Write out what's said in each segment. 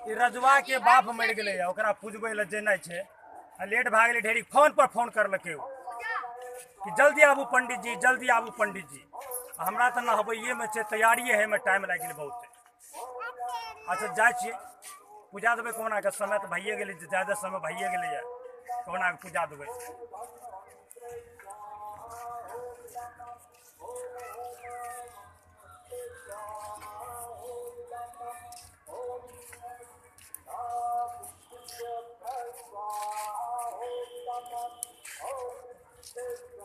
ई रजुआ के बाप मर गए ओकरा पूजबे ले जेनाइ छे लेट भा गेलै ढेरी फोन पर फोन करलकै कि जल्दी आबू पंडित जी जल्दी आबू पंडित जी हमरा तो नहबैये में छे तैयारिए है में टाइम लाग गेलै बहुत। अच्छा जाए छिए पूजा देबै कोना के समय तो भइए गेलै ज्यादा समय भइए गेलै कोना के पूजा देबै।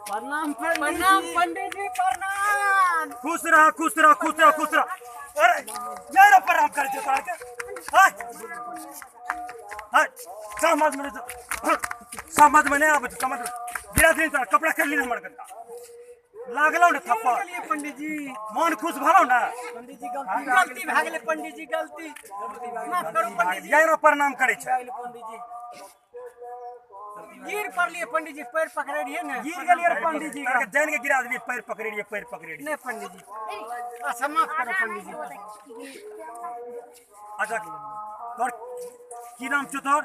प्रणाम पंडित जी प्रणाम। खुश रह खुश रह खुश रह खुश रह। अरे यार प्रणाम कर दे तार के हां हां समझ में नहीं आबे समझ गिरा दिन तो कपड़ा कर ली हमर गंदा लागलो न थप्पड़ पंडित जी मन खुश भलो ना पंडित जी गलती भ गेलै पंडित जी गलती माफ करू पंडित जी। यार प्रणाम करे छै पंडित जी गिर पड़लिए पंडित जी पैर पकड़े रहिए ने गिर गेलिए रे पंडित जी के जान के गिरा दिए पैर पकड़े रहिए नहीं पंडित जी अच्छा माफ करो पंडित जी। अच्छा तोर की नाम छौ तोर?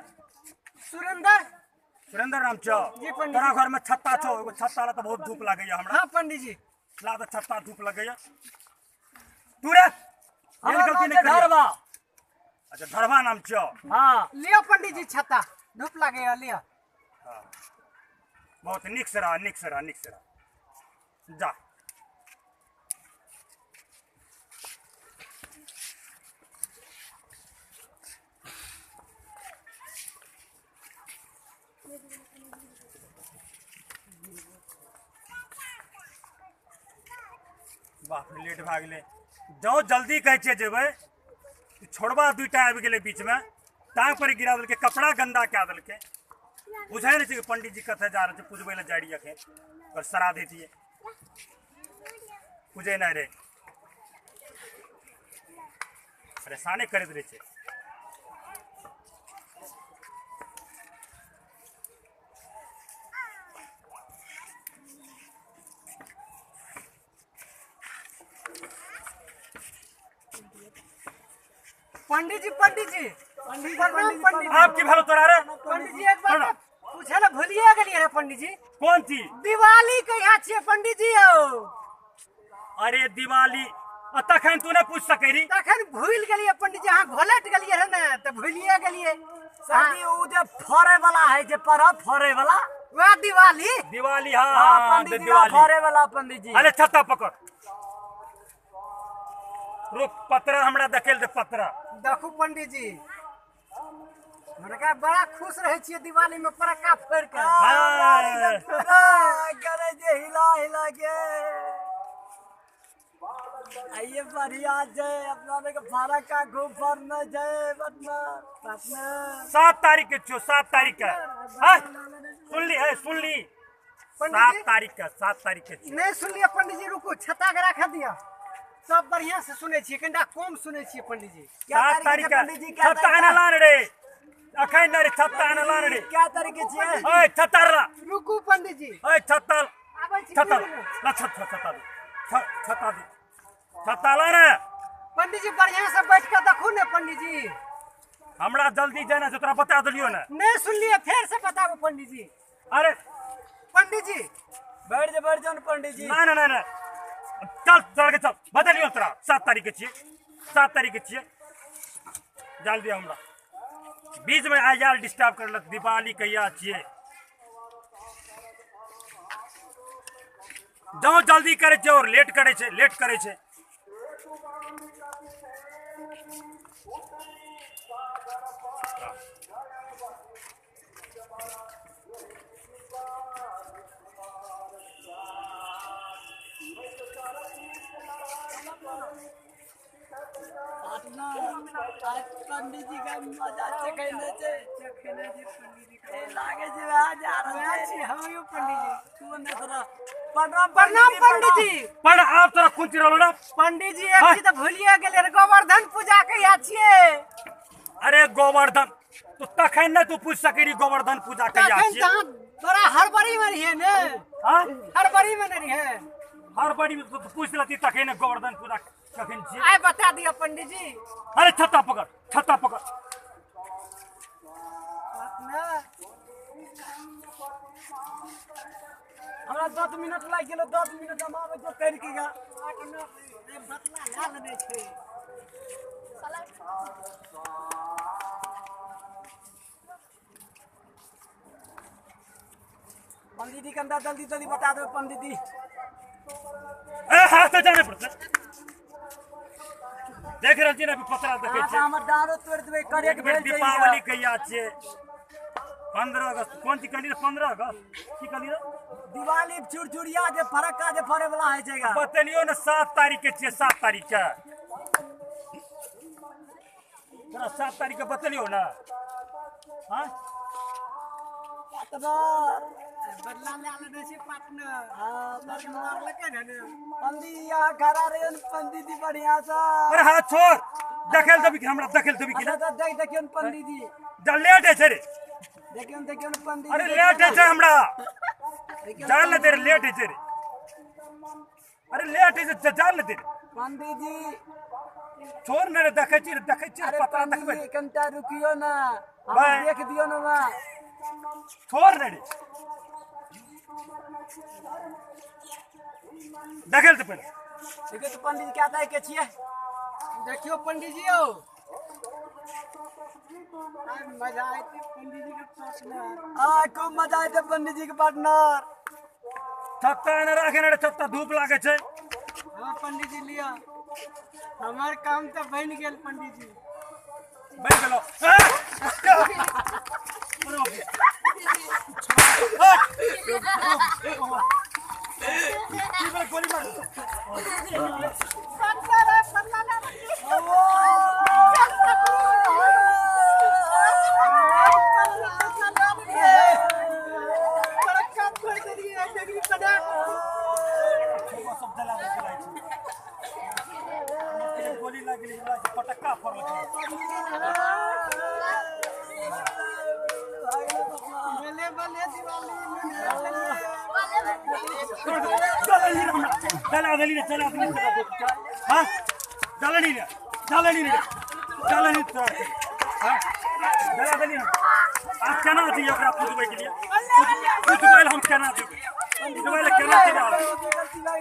सुरेंद्र नाम छौ जी पंडित तोरा घर में छत्ता छौ एगो छत्ता ला तो बहुत धूप लागैया हमरा। हां पंडित जी ला तो छत्ता धूप लगैया तू रे ये गलती नहीं कर धरवा। अच्छा धरवा नाम छौ हां लियो पंडित जी छत्ता धूप लागैया लियो। बहुत निक से रह जा। बाप रे लेट भा गेलै जो जल्दी कहै छियै जेबै छोड़बा दुईटा आबि गेलै बीच में टांग पर गिरा देलकै कपड़ा गंदा कए देलकै बुझे नहीं कि पंडित जी कथे जा रहे पूजबे ले जाए रही अखन और श्राद्ध हेतिए पूजे नहीं रे परेशाने करैत रहे छै। पंडित जी प्रणाम पंडित जी। आपकी भलो तोरा रे पंडित जी एक बात पूछे ला भूलिए गेलिए रे पंडित जी कौन चीज? दिवाली कहिया छिए पंडित जी हो? अरे दिवाली तखन तू नहीं पूछ सकै री तखन भूल गेलिए पंडित जी अहाँ घोलट गेलिए रे ना तो भूलिए गेलिए साथी उ जे फरे वाला है जे परब फरे वाला वह दिवाली दिवाली हां हाँ पंडित जी दिवाली फरे वाला पंडित जी। अरे छत्ता पकड़ रुक पत्रा हमरा देखेल दे पत्रा देखू पंडित जी हमरा बड़ा खुश रहे छिए दिवाली में पटाखा फोड़ के करे जे हिला के आइए बढ़िया जय अपना के फारा का खूब फरना जय पटना 7 तारीख के छो 7 तारीख के सुन ली 7 तारीख के नहीं सुनलिए पंडित जी रुको छत्ता के रखा दिया सब बढ़िया से सुने छिए कनिटा कम सुने छिए पंडित जी। 7 तारीख के छत्ता आने लान रे अखन न रे छत्ता आने लान रे क्या तारीख के छिए ओए छत्ता ला रुकू पंडित जी ओए छत्ता आबै छी छत्ता ला छत्ता ला रे पंडित जी बढ़िया से बैठ के देखू ने पंडित जी हमरा जल्दी जाना छै तोरा बता देलियो ना नहीं सुनलिए फिर से बताबो पंडित जी। अरे पंडित जी बैठ जाओ पंडित जी ना चल के चल बदलियो तोरा 7 तारीख के छिए जल्दी हमरा बीच में आ यार डिस्टर्ब करलक दिवाली कहिया छिए जाओ जल्दी करे छै और लेट करे छै पंडित जी का मजा चखने से लागे जी आज आ रहा है हम यो पंडित जी तू ने तोरा प्रणाम पंडित जी। पर आप तोरा कुछ रहलो ना पंडित जी एक चीज तो भूलिए गेले रे गोवर्धन पूजा कहिया छिए? अरे गोवर्धन तो तखन न तू पूछ सकेरी गोवर्धन पूजा कहिया छिए? बड़ा हड़बड़ी में रहिए ने हां हड़बड़ी में नहीं है हड़बड़ी में तो पूछ लती तखन गोवर्धन पूजा कखन छी आइ बता दिया पंडित जी। अरे छत्ता पकड़, छत्ता पकड़। हमरा 10 मिनट लागि गेल, 10 मिनट हम आबै तो कर के गा। बतला लाल नहीं छे। पंडित जी कंदा जल्दी जल्दी बता दो पंडित जी। हाथ से जाने पड़ता। देख रहल छी ना पतरा देखे हां छी। हमर दारो तोड़ देबे करे के भेल दीपावली कहिया छियै? 15 अगस्त। कोन ची कहली रे? 15 अगस्त की कहली रे? दिवाली चुरचुरिया जे फरक्का जे फरे वाला है जगह। बतलियो ना 7 तारीख के छियै, 7 तारीख के। तोरा 7 तारीख के बतलियो ना। हां तबा बदला लाल नहीं छे पार्टनर। हां मार लगे ना। पंडित यहाँ खड़ा रहे पंडित जी बढ़िया सा। अरे हाथ छोड़। देखेल देबी कि हमरा देखेल देबी कि ना? अच्छा देख देखियो पंडित जी, जा लेट है छे रे। देखियो पंडित अरे जी। लेट है छे हमरा। जान ले तेरे लेट है छे रे। अरे लेट है छे, जान ले तेरे। पंडित जी छोड़ ना रे, देखे छी अरे पता पंडित देखबे। जी कनटा रुकियो ना, हम भाई। देख दियो ना वहाँ। छोड़ ना रे। देखेल तो पहले। देखियो तो पंडित जी क्या ताई के छिए। देखियो पंडित जी हो। आज मजा आई थी पंडित जी के पार्टनर। आ खूब मजा आए थे पंडित जी के पार्टनर। छत्ता न रखे ना रे, छत्ता धूप लागे छे। हाँ पंडित जी लिया। हमार काम तो बन गेल पंडित जी। बैठ गेलो। गोली मार। सब जला दे गोली लागली पटक्का फोड़ल। चला गली रे, चला गली। हाँ चला नहीं रे, चला नहीं रे, चला नहीं। हाँ चला गली। आज केना थी ओकरा पूछबे के लिए? पूछबे हम केना थी? पूछबे केना थी?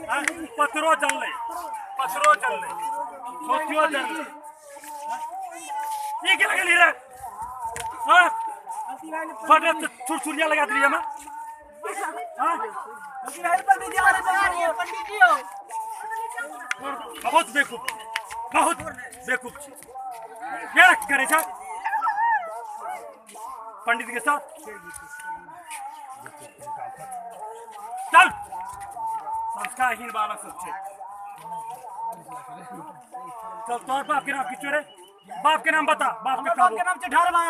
हाँ पत्रो जलले, पत्रो जलले, मोतियो जलले। ये क्या गली रे? हाँ फटे छुरछुरिया लगा दी हमें। हाँ पंडित जी हमारे पंडित जी हो। बहुत बेवकूफ, बहुत बेवकूफ छी। क्या करे छा पंडित के साथ? चल संस्कारहीन बालक सब छे। चल तोर बाप के नाम किछो रे? बाप के नाम बता। बाप के बाप के नाम चढ़ारवा।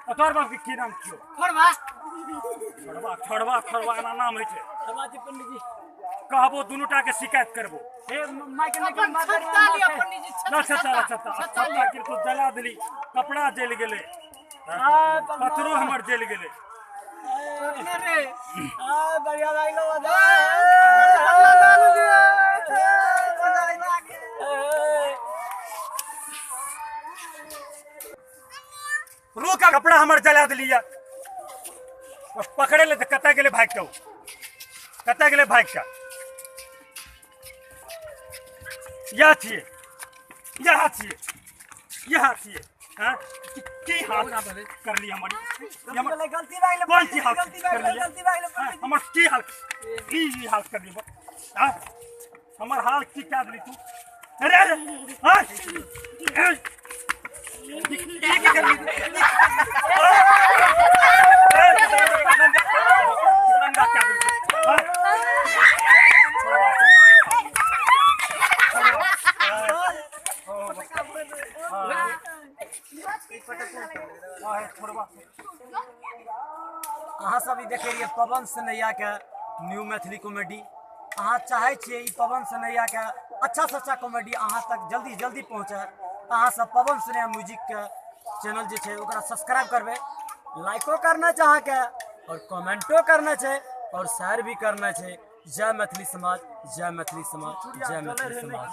और तोर बाप के की नाम छियो? फरवा। छोड़वा छोड़वा छोड़वा एना नाम है छे। सरवाजी पंडित जी कहबो दुनूटा के शिकायत करबो। हे माइक ने अपन छत्ता लिया पंडित जी। ना छत्ता छत्ता के तो जला दिली, कपड़ा जल गेले, पत्रो हमर जल गेले। रे आ बढ़िया लागलो बजा। रू का कपड़ा हमर जला दिलिया। पकड़े ले कता गेले भाग के, कता गेले भाग का। या छिए, यहाँ छिए, यहाँ छिए। हाँ की हाल कर ली हमारी? गलती भाई कौन सी हाल गलती कर भाई लिया? गलती भाई हाँ, हमर की हाल की हाल कर दी? हाँ हमर हाल की क्या दिली तू? अरे हाँ की कर ली तू? नंगा क्या दिली तू? हाँ अहाँ सब देखे रहिए पवन सनैया के न्यू मैथिली कॉमेडी। अहाँ चाहे छिए ई पवन सनैया के अच्छा से अच्छा कॉमेडी अहाँ तक जल्दी जल्दी पहुँचे। अहाँ सब पवन सनैया म्यूजिक के चैनल जे छे ओकरा सब्सक्राइब करबे, लाइको करना चाह के और कमेंटो करना छे और शेयर भी करना छे। जय मैथिली समाज, जय मैथिली समाज, जय मैथिली समाज।